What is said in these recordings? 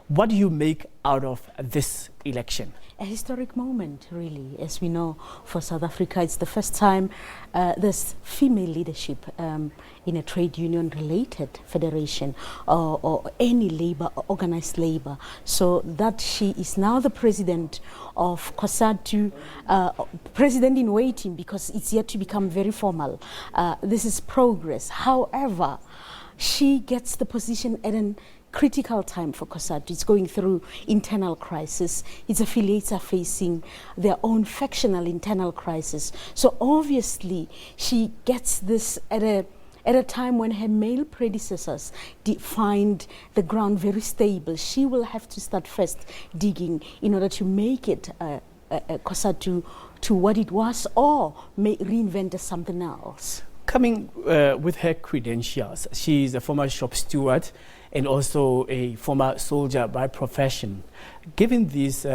What do you make out of this election? A historic moment, really. As we know, for South Africa, it's the first time there's female leadership in a trade union-related federation or any labor, organized labor. So that she is now the president of Cosatu, president in waiting, because it's yet to become very formal. This is progress. However, she gets the position at an critical time for Cosatu. It's going through internal crisis. Its affiliates are facing their own factional internal crisis. So obviously, she gets this at a time when her male predecessors find the ground very stable. She will have to start first digging in order to make it Cosatu to what it was, or reinvent something else. Coming with her credentials, she is a former shop steward and also a former soldier by profession. Given this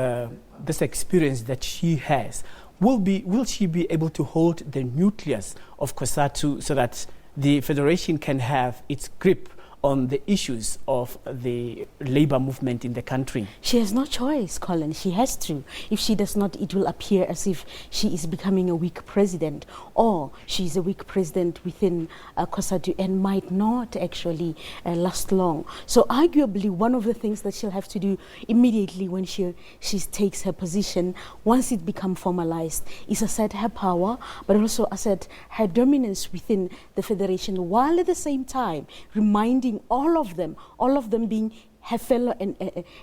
experience that she has, will she be able to hold the nucleus of Cosatu so that the federation can have its grip on the issues of the labor movement in the country? She has no choice, Colin. She has to. If she does not, it will appear as if she is becoming a weak president, or she is a weak president within Cosatu and might not actually last long. So arguably, one of the things that she'll have to do immediately when she takes her position, once it becomes formalized, is assert her power, but also assert her dominance within the federation, while at the same time reminding all of them being her fellow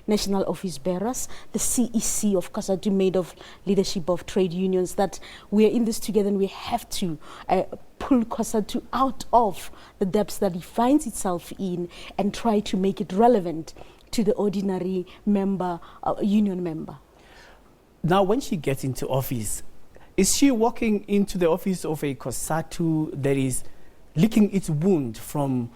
national office bearers, the CEC of Cosatu, made of leadership of trade unions, that we are in this together and we have to pull Cosatu out of the depths that it finds itself in and try to make it relevant to the ordinary member, union member. Now, when she gets into office, is she walking into the office of a Cosatu that is licking its wound from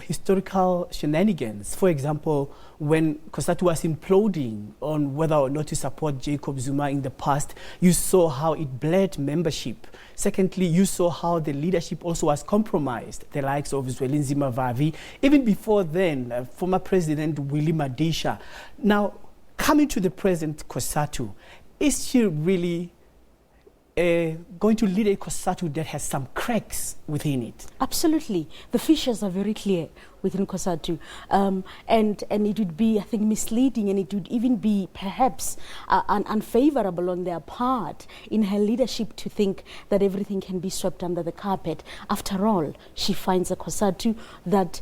historical shenanigans? For example, when Cosatu was imploding on whether or not to support Jacob Zuma in the past, you saw how it bled membership. Secondly, you saw how the leadership also was compromised, the likes of Zwelinzima Vavi. Even before then, former President Willie Madisha. Now, coming to the present Cosatu, is she really going to lead a Cosatu that has some cracks within it? Absolutely. The features are very clear within Cosatu. And it would be, I think, misleading, and it would even be perhaps unfavorable on their part in her leadership to think that everything can be swept under the carpet. After all, she finds a Cosatu that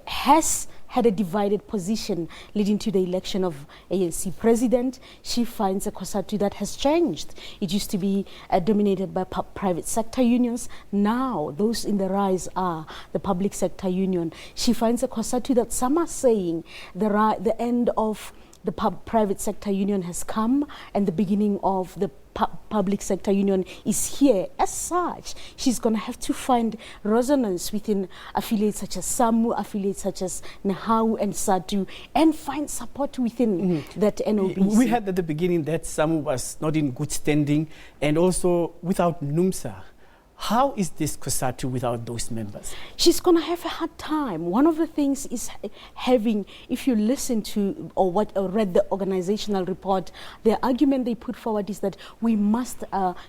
has had a divided position leading to the election of ANC president. She finds a Cosatu that has changed. It used to be dominated by private sector unions. Now, those in the rise are the public sector union. She finds a Cosatu that some are saying the end of the private sector union has come and the beginning of the public sector union is here. As such, she's going to have to find resonance within affiliates such as SAMU, affiliates such as Nahau and SADU, and find support within that NOBC. We heard at the beginning that SAMU was not in good standing, and also without NUMSA. How is this Cosatu without those members? She's going to have a hard time. One of the things is having, if you listen to or read the organizational report, the argument they put forward is that we must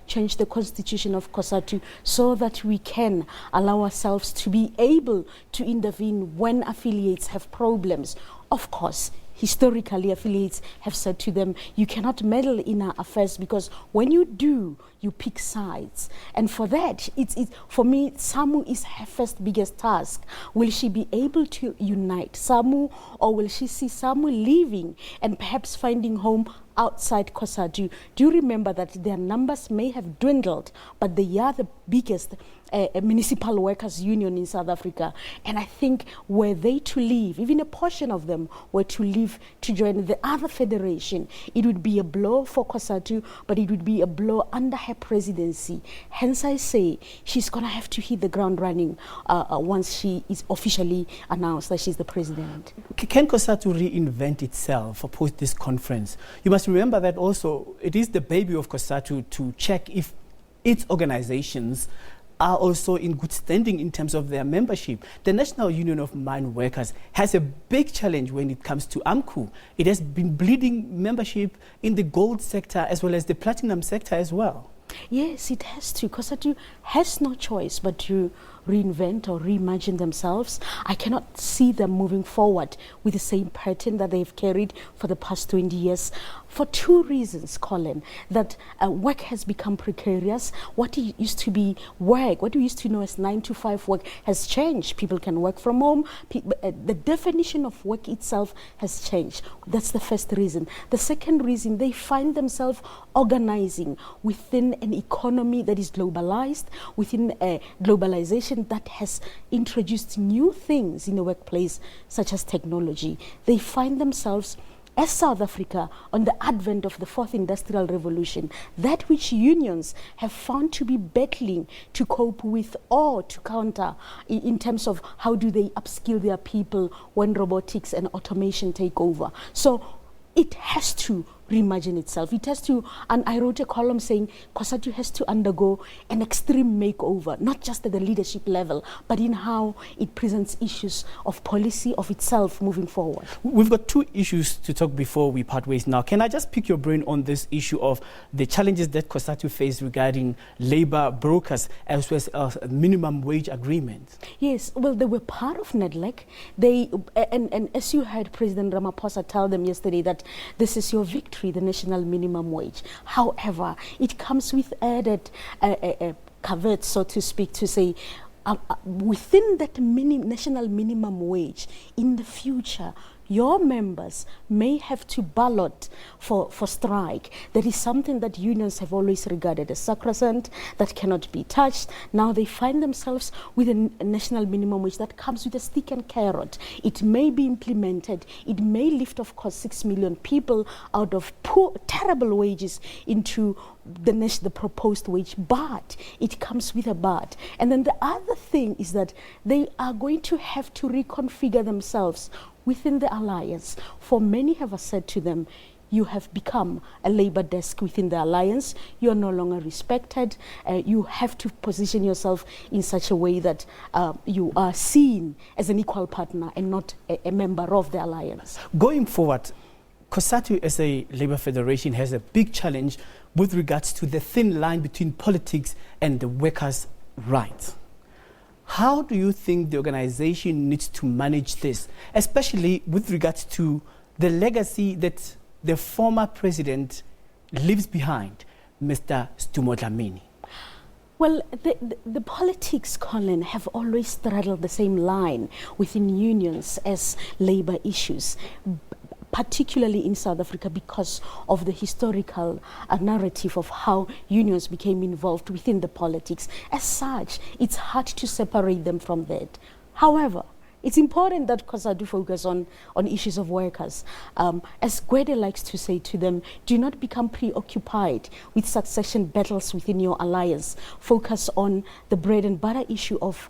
change the constitution of Cosatu so that we can allow ourselves to be able to intervene when affiliates have problems. Of course, historically, affiliates have said to them, you cannot meddle in our affairs, because when you do, you pick sides. And for that, for me, SAMU is her first biggest task. Will she be able to unite SAMU, or will she see SAMU leaving and perhaps finding home outside Cosatu? Do remember that their numbers may have dwindled, but they are the biggest municipal workers union in South Africa. And I think were they to leave, even a portion of them were to leave to join the other federation, it would be a blow for Cosatu, but it would be a blow under her presidency. Hence I say she's going to have to hit the ground running once she is officially announced that she's the president. Can Cosatu reinvent itself post this conference? You must remember that also it is the baby of Cosatu to check if its organizations are also in good standing in terms of their membership. The National Union of Mine Workers has a big challenge when it comes to AMCU. It has been bleeding membership in the gold sector as well as the platinum sector as well. Yes, it has to. Cosatu has no choice but to reinvent or reimagine themselves. I cannot see them moving forward with the same pattern that they've carried for the past 20 years. For two reasons, Colin, that work has become precarious. What used to be work, what we used to know as 9 to 5 work has changed. People can work from home. The definition of work itself has changed. That's the first reason. The second reason, they find themselves organizing within an economy that is globalized, within a globalization that has introduced new things in the workplace, such as technology. They find themselves, as South Africa, on the advent of the fourth industrial revolution, that which unions have found to be battling to cope with or to counter in terms of how do they upskill their people when robotics and automation take over. So it has to reimagine itself. It has to, and I wrote a column saying Cosatu has to undergo an extreme makeover, not just at the leadership level, but in how it presents issues of policy of itself moving forward. We've got two issues to talk before we part ways now. Can I just pick your brain on this issue of the challenges that Cosatu faced regarding labor brokers as well as minimum wage agreements? Yes, well, they were part of NEDLEC. They, and as you heard President Ramaphosa tell them yesterday that this is your victory, the national minimum wage. However, it comes with added caveat, so to speak, to say within that national minimum wage, in the future, your members may have to ballot for strike. That is something that unions have always regarded as sacrosanct, that cannot be touched. Now they find themselves with a national minimum wage that comes with a stick and carrot. It may be implemented. It may lift, of course, 6 million people out of poor, terrible wages into the proposed wage, but it comes with a but. And then the other thing is that they are going to have to reconfigure themselves within the alliance. For many have said to them, you have become a labor desk within the alliance. You are no longer respected. You have to position yourself in such a way that you are seen as an equal partner and not a member of the alliance. Going forward, Cosatu as a labor federation has a big challenge with regards to the thin line between politics and the workers' rights. How do you think the organization needs to manage this, especially with regards to the legacy that the former president leaves behind, Mr. Stumo Dlamini? Well, the politics, Colin, have always straddled the same line within unions as labor issues, particularly in South Africa because of the historical narrative of how unions became involved within the politics. As such, it's hard to separate them from that. However, it's important that Cosatu focus on issues of workers. As Gwede likes to say to them, do not become preoccupied with succession battles within your alliance. Focus on the bread and butter issue of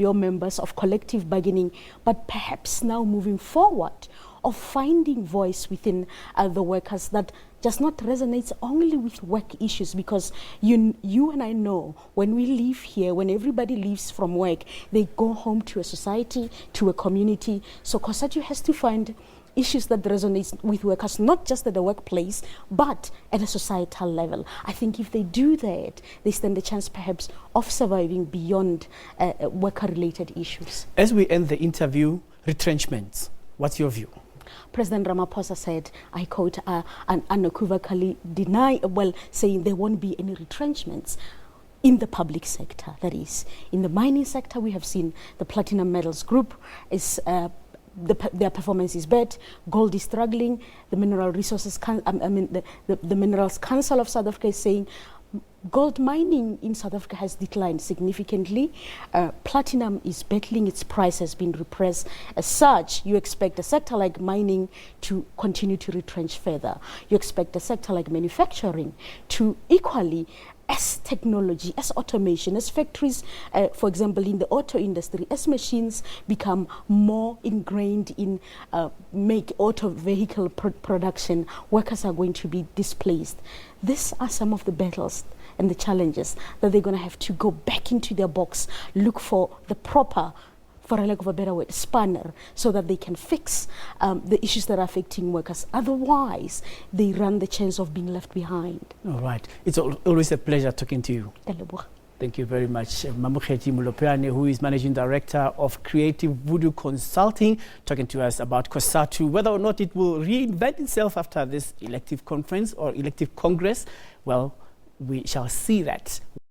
your members, of collective bargaining, but perhaps now moving forward, of finding voice within the workers that just not resonates only with work issues, because you and I know when we leave here, when everybody leaves from work, they go home to a society, to a community. So Cosatu has to find issues that resonate with workers, not just at the workplace, but at a societal level. I think if they do that, they stand a chance perhaps of surviving beyond worker-related issues. As we end the interview, retrenchments, what's your view? President Ramaphosa said, I quote, unequivocally saying there won't be any retrenchments in the public sector. That is, in the mining sector, we have seen the Platinum Metals Group is their performance is bad. Gold is struggling. The Mineral Resources, the Minerals Council of South Africa is saying gold mining in South Africa has declined significantly. Platinum is battling, its price has been repressed. As such, you expect a sector like mining to continue to retrench further. You expect a sector like manufacturing to equally, as technology, as automation, as factories, for example, in the auto industry, as machines become more ingrained in make auto vehicle production, workers are going to be displaced. These are some of the battles and the challenges, that they're going to have to go back into their box, look for the proper, for a lack of a better word, spanner, so that they can fix the issues that are affecting workers. Otherwise, they run the chance of being left behind. All right. It's always a pleasure talking to you. Thank you very much. Mamokgethi Molopyane, who is Managing Director of Creative VooDoo Consulting, talking to us about Cosatu, whether or not it will reinvent itself after this elective conference or elective congress. Well, we shall see that.